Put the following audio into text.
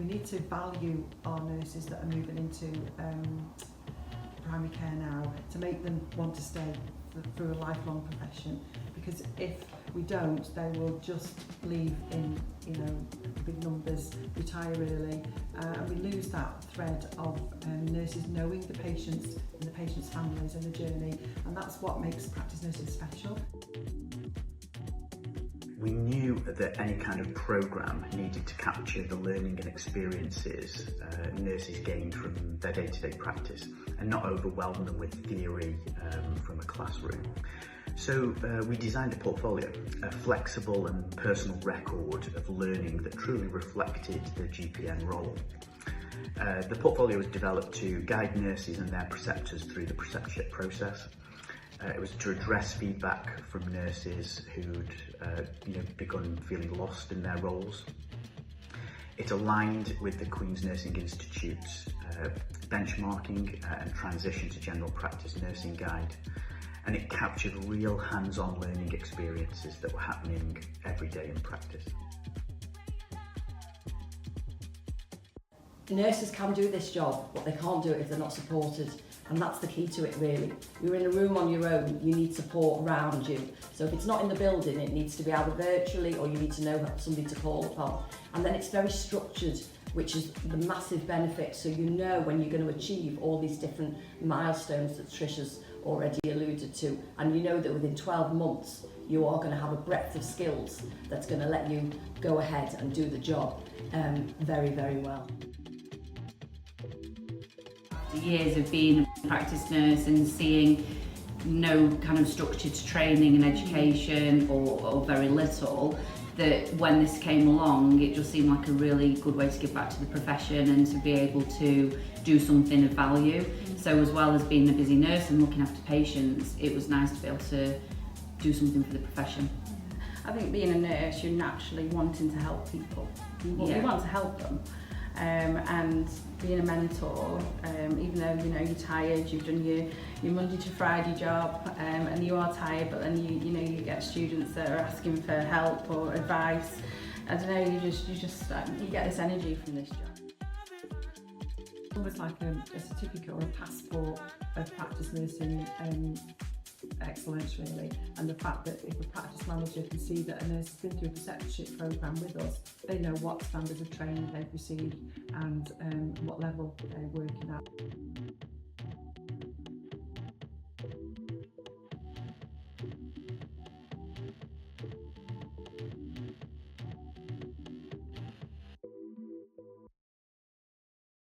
We need to value our nurses that are moving into primary care now to make them want to stay through a lifelong profession, because if we don't, they will just leave in big numbers, retire early, and we lose that thread of nurses knowing the patients and the patients' families and the journey, and that's what makes practice nursing special. We knew that any kind of programme needed to capture the learning and experiences nurses gained from their day-to-day practice and not overwhelm them with theory from a classroom. So we designed a portfolio, a flexible and personal record of learning that truly reflected the GPN role. The portfolio was developed to guide nurses and their preceptors through the preceptorship process. It was to address feedback from nurses who'd begun feeling lost in their roles. It aligned with the Queen's Nursing Institute's benchmarking and transition to general practice nursing guide, and it captured real hands-on learning experiences that were happening every day in practice. Nurses can do this job, but they can't do it if they're not supported. And that's the key to it, really. You're in a room on your own, you need support around you. So if it's not in the building, it needs to be either virtually, or you need to know somebody to call upon. And then it's very structured, which is the massive benefit. So you know when you're going to achieve all these different milestones that Trish has already alluded to. And you know that within 12 months, you are going to have a breadth of skills that's going to let you go ahead and do the job very, very well. Years of being a practice nurse and seeing no kind of structured training and education or very little, that when this came along it just seemed like a really good way to give back to the profession and to be able to do something of value. So as well as being a busy nurse and looking after patients, it was nice to be able to do something for the profession. I think being a nurse, you're naturally wanting to help people. You want to help them. And being a mentor, even though you're tired, you've done your Monday to Friday job, and you are tired, but then you get students that are asking for help or advice. I don't know, you get this energy from this job. It's almost like a certificate or a passport of practice nursing excellence, really, and the fact that if a practice manager can see that a nurse has been through a preceptorship programme with us, they know what standards of training they've received and what level they're working at.